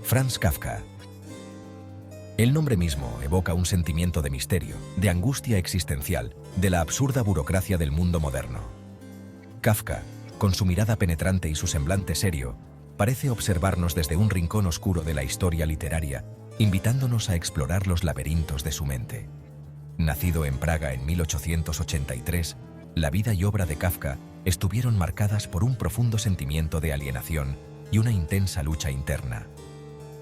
Franz Kafka. El nombre mismo evoca un sentimiento de misterio, de angustia existencial, de la absurda burocracia del mundo moderno. Kafka, con su mirada penetrante y su semblante serio, parece observarnos desde un rincón oscuro de la historia literaria, invitándonos a explorar los laberintos de su mente. Nacido en Praga en 1883, la vida y obra de Kafka estuvieron marcadas por un profundo sentimiento de alienación y una intensa lucha interna.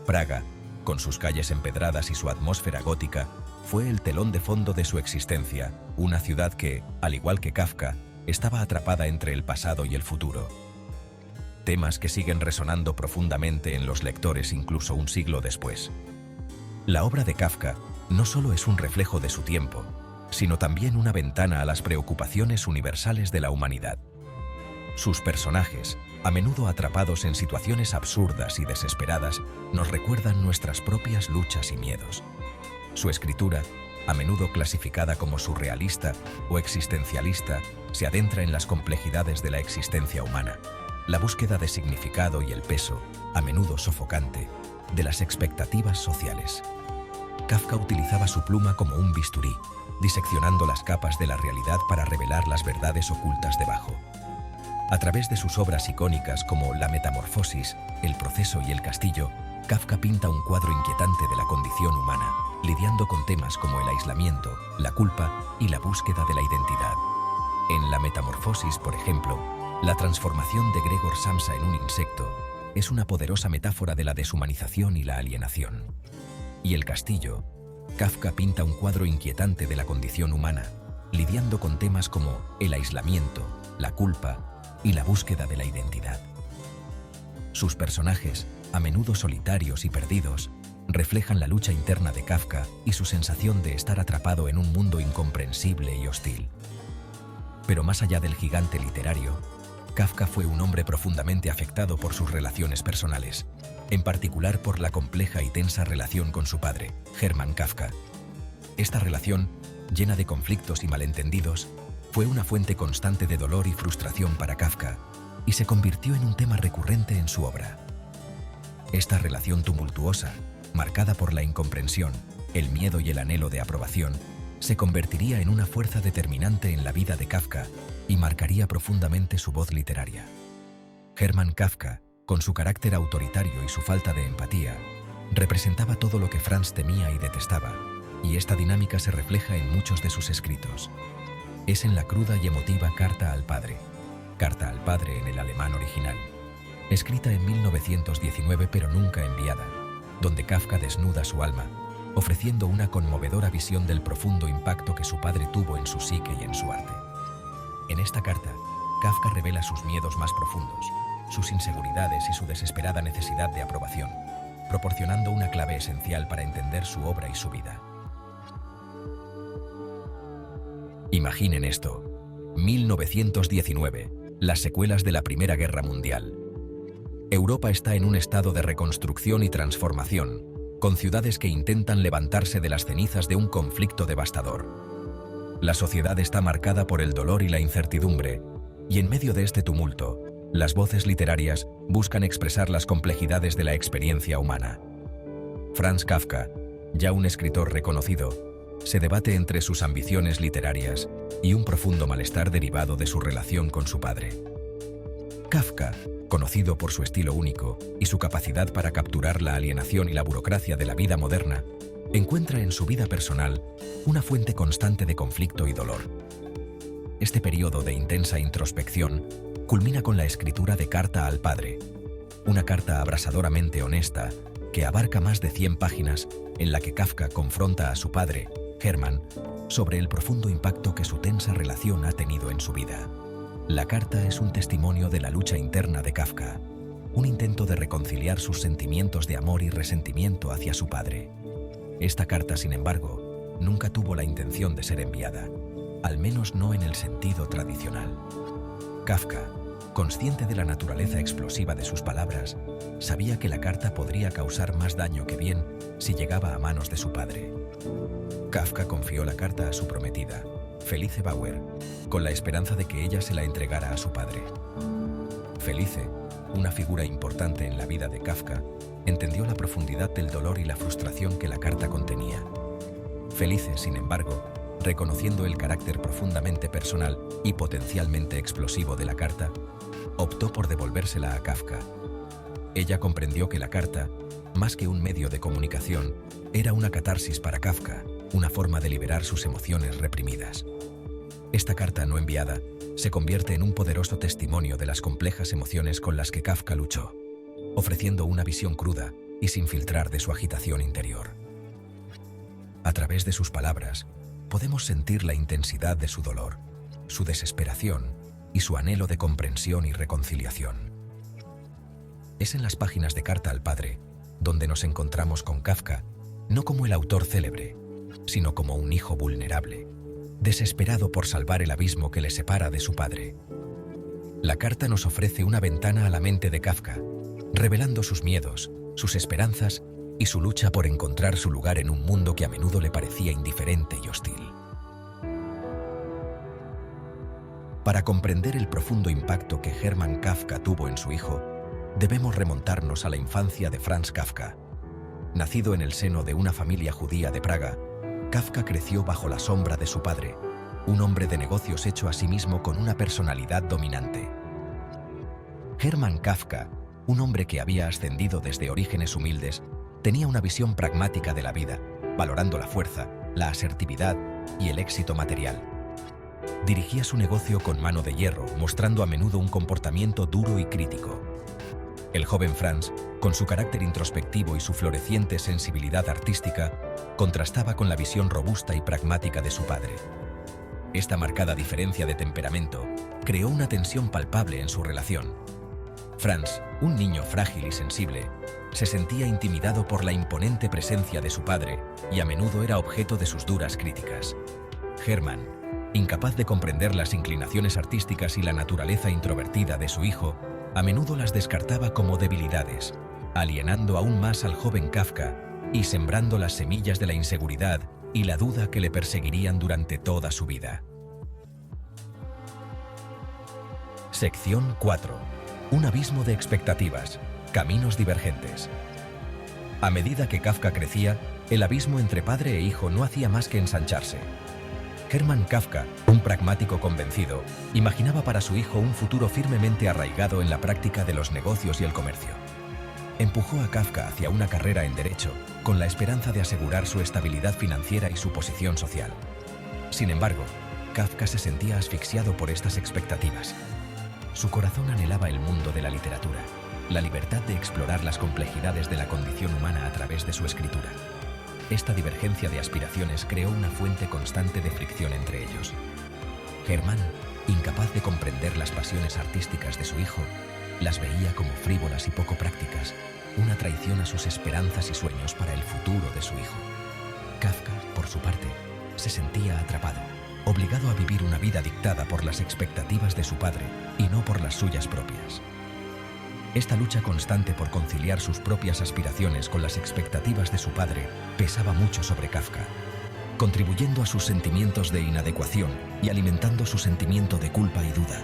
Praga, con sus calles empedradas y su atmósfera gótica, fue el telón de fondo de su existencia, una ciudad que, al igual que Kafka, estaba atrapada entre el pasado y el futuro. Temas que siguen resonando profundamente en los lectores incluso un siglo después. La obra de Kafka no solo es un reflejo de su tiempo, sino también una ventana a las preocupaciones universales de la humanidad. Sus personajes, a menudo atrapados en situaciones absurdas y desesperadas, nos recuerdan nuestras propias luchas y miedos. Su escritura, a menudo clasificada como surrealista o existencialista, se adentra en las complejidades de la existencia humana, la búsqueda de significado y el peso, a menudo sofocante, de las expectativas sociales. Kafka utilizaba su pluma como un bisturí, diseccionando las capas de la realidad para revelar las verdades ocultas debajo. A través de sus obras icónicas como La Metamorfosis, El Proceso y El Castillo, Kafka pinta un cuadro inquietante de la condición humana, lidiando con temas como el aislamiento, la culpa y la búsqueda de la identidad. En La Metamorfosis, por ejemplo, la transformación de Gregor Samsa en un insecto es una poderosa metáfora de la deshumanización y la alienación. Y El Castillo, Kafka pinta un cuadro inquietante de la condición humana, lidiando con temas como el aislamiento, la culpa y la búsqueda de la identidad. Sus personajes, a menudo solitarios y perdidos, reflejan la lucha interna de Kafka y su sensación de estar atrapado en un mundo incomprensible y hostil. Pero más allá del gigante literario, Kafka fue un hombre profundamente afectado por sus relaciones personales, en particular por la compleja y tensa relación con su padre, Hermann Kafka. Esta relación, llena de conflictos y malentendidos, fue una fuente constante de dolor y frustración para Kafka, y se convirtió en un tema recurrente en su obra. Esta relación tumultuosa, marcada por la incomprensión, el miedo y el anhelo de aprobación, se convertiría en una fuerza determinante en la vida de Kafka y marcaría profundamente su voz literaria. Hermann Kafka, con su carácter autoritario y su falta de empatía, representaba todo lo que Franz temía y detestaba, y esta dinámica se refleja en muchos de sus escritos. Es en la cruda y emotiva Carta al Padre en el alemán original, escrita en 1919 pero nunca enviada, donde Kafka desnuda su alma, ofreciendo una conmovedora visión del profundo impacto que su padre tuvo en su psique y en su arte. En esta carta, Kafka revela sus miedos más profundos, sus inseguridades y su desesperada necesidad de aprobación, proporcionando una clave esencial para entender su obra y su vida. Imaginen esto: 1919, las secuelas de la Primera Guerra Mundial. Europa está en un estado de reconstrucción y transformación, con ciudades que intentan levantarse de las cenizas de un conflicto devastador. La sociedad está marcada por el dolor y la incertidumbre, y en medio de este tumulto, las voces literarias buscan expresar las complejidades de la experiencia humana. Franz Kafka, ya un escritor reconocido, se debate entre sus ambiciones literarias y un profundo malestar derivado de su relación con su padre. Kafka, conocido por su estilo único y su capacidad para capturar la alienación y la burocracia de la vida moderna, encuentra en su vida personal una fuente constante de conflicto y dolor. Este periodo de intensa introspección culmina con la escritura de Carta al Padre, una carta abrasadoramente honesta que abarca más de 100 páginas en la que Kafka confronta a su padre, Hermann, sobre el profundo impacto que su tensa relación ha tenido en su vida. La carta es un testimonio de la lucha interna de Kafka, un intento de reconciliar sus sentimientos de amor y resentimiento hacia su padre. Esta carta, sin embargo, nunca tuvo la intención de ser enviada, al menos no en el sentido tradicional. Kafka, consciente de la naturaleza explosiva de sus palabras, sabía que la carta podría causar más daño que bien si llegaba a manos de su padre. Kafka confió la carta a su prometida, Felice Bauer, con la esperanza de que ella se la entregara a su padre. Felice, una figura importante en la vida de Kafka, entendió la profundidad del dolor y la frustración que la carta contenía. Felice, sin embargo, reconociendo el carácter profundamente personal y potencialmente explosivo de la carta, optó por devolvérsela a Kafka. Ella comprendió que la carta, más que un medio de comunicación, era una catarsis para Kafka, una forma de liberar sus emociones reprimidas. Esta carta no enviada se convierte en un poderoso testimonio de las complejas emociones con las que Kafka luchó, ofreciendo una visión cruda y sin filtrar de su agitación interior. A través de sus palabras, podemos sentir la intensidad de su dolor, su desesperación y su anhelo de comprensión y reconciliación. Es en las páginas de Carta al Padre donde nos encontramos con Kafka, no como el autor célebre, sino como un hijo vulnerable, desesperado por salvar el abismo que le separa de su padre. La carta nos ofrece una ventana a la mente de Kafka, revelando sus miedos, sus esperanzas y su lucha por encontrar su lugar en un mundo que a menudo le parecía indiferente y hostil. Para comprender el profundo impacto que Hermann Kafka tuvo en su hijo, debemos remontarnos a la infancia de Franz Kafka. Nacido en el seno de una familia judía de Praga, Kafka creció bajo la sombra de su padre, un hombre de negocios hecho a sí mismo con una personalidad dominante. Hermann Kafka, un hombre que había ascendido desde orígenes humildes, tenía una visión pragmática de la vida, valorando la fuerza, la asertividad y el éxito material. Dirigía su negocio con mano de hierro, mostrando a menudo un comportamiento duro y crítico. El joven Franz, con su carácter introspectivo y su floreciente sensibilidad artística, contrastaba con la visión robusta y pragmática de su padre. Esta marcada diferencia de temperamento creó una tensión palpable en su relación. Franz, un niño frágil y sensible, se sentía intimidado por la imponente presencia de su padre y a menudo era objeto de sus duras críticas. Hermann, incapaz de comprender las inclinaciones artísticas y la naturaleza introvertida de su hijo, a menudo las descartaba como debilidades, alienando aún más al joven Kafka y sembrando las semillas de la inseguridad y la duda que le perseguirían durante toda su vida. Sección 4. Un abismo de expectativas, caminos divergentes. A medida que Kafka crecía, el abismo entre padre e hijo no hacía más que ensancharse. Hermann Kafka, un pragmático convencido, imaginaba para su hijo un futuro firmemente arraigado en la práctica de los negocios y el comercio. Empujó a Kafka hacia una carrera en Derecho, con la esperanza de asegurar su estabilidad financiera y su posición social. Sin embargo, Kafka se sentía asfixiado por estas expectativas. Su corazón anhelaba el mundo de la literatura, la libertad de explorar las complejidades de la condición humana a través de su escritura. Esta divergencia de aspiraciones creó una fuente constante de fricción entre ellos. Hermann, incapaz de comprender las pasiones artísticas de su hijo, las veía como frívolas y poco prácticas, una traición a sus esperanzas y sueños para el futuro de su hijo. Kafka, por su parte, se sentía atrapado, obligado a vivir una vida dictada por las expectativas de su padre y no por las suyas propias. Esta lucha constante por conciliar sus propias aspiraciones con las expectativas de su padre pesaba mucho sobre Kafka, contribuyendo a sus sentimientos de inadecuación y alimentando su sentimiento de culpa y duda.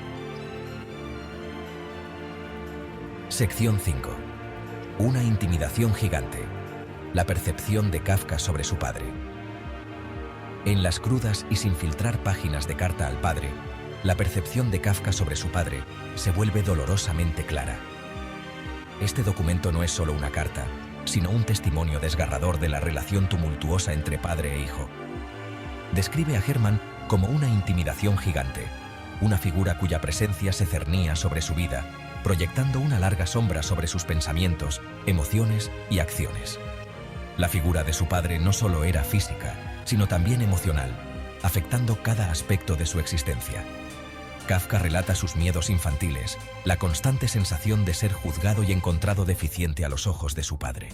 Sección 5. Una intimidación gigante. La percepción de Kafka sobre su padre. En las crudas y sin filtrar páginas de Carta al Padre, la percepción de Kafka sobre su padre se vuelve dolorosamente clara. Este documento no es solo una carta, sino un testimonio desgarrador de la relación tumultuosa entre padre e hijo. Describe a Hermann como una intimidación gigante, una figura cuya presencia se cernía sobre su vida, proyectando una larga sombra sobre sus pensamientos, emociones y acciones. La figura de su padre no solo era física, sino también emocional, afectando cada aspecto de su existencia. Kafka relata sus miedos infantiles, la constante sensación de ser juzgado y encontrado deficiente a los ojos de su padre.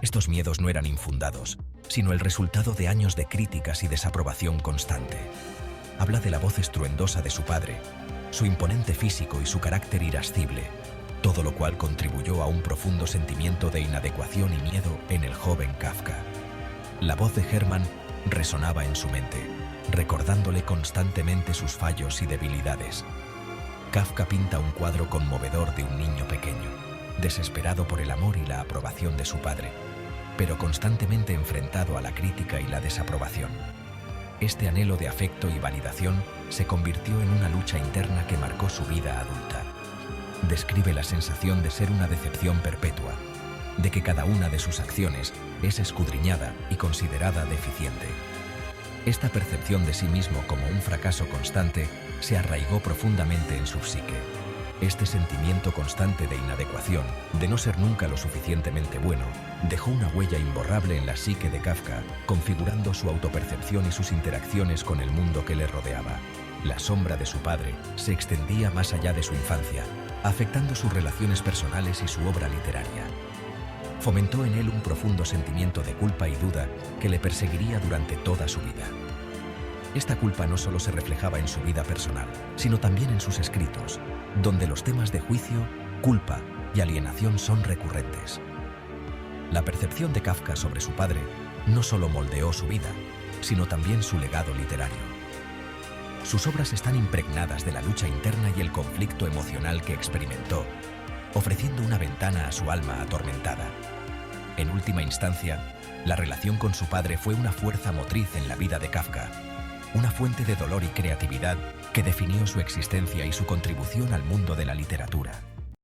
Estos miedos no eran infundados, sino el resultado de años de críticas y desaprobación constante. Habla de la voz estruendosa de su padre, su imponente físico y su carácter irascible, todo lo cual contribuyó a un profundo sentimiento de inadecuación y miedo en el joven Kafka. La voz de Hermann resonaba en su mente, recordándole constantemente sus fallos y debilidades. Kafka pinta un cuadro conmovedor de un niño pequeño, desesperado por el amor y la aprobación de su padre, pero constantemente enfrentado a la crítica y la desaprobación. Este anhelo de afecto y validación se convirtió en una lucha interna que marcó su vida adulta. Describe la sensación de ser una decepción perpetua, de que cada una de sus acciones es escudriñada y considerada deficiente. Esta percepción de sí mismo como un fracaso constante se arraigó profundamente en su psique. Este sentimiento constante de inadecuación, de no ser nunca lo suficientemente bueno, dejó una huella imborrable en la psique de Kafka, configurando su autopercepción y sus interacciones con el mundo que le rodeaba. La sombra de su padre se extendía más allá de su infancia, afectando sus relaciones personales y su obra literaria. Fomentó en él un profundo sentimiento de culpa y duda que le perseguiría durante toda su vida. Esta culpa no solo se reflejaba en su vida personal, sino también en sus escritos, donde los temas de juicio, culpa y alienación son recurrentes. La percepción de Kafka sobre su padre no solo moldeó su vida, sino también su legado literario. Sus obras están impregnadas de la lucha interna y el conflicto emocional que experimentó, ofreciendo una ventana a su alma atormentada. En última instancia, la relación con su padre fue una fuerza motriz en la vida de Kafka, una fuente de dolor y creatividad que definió su existencia y su contribución al mundo de la literatura.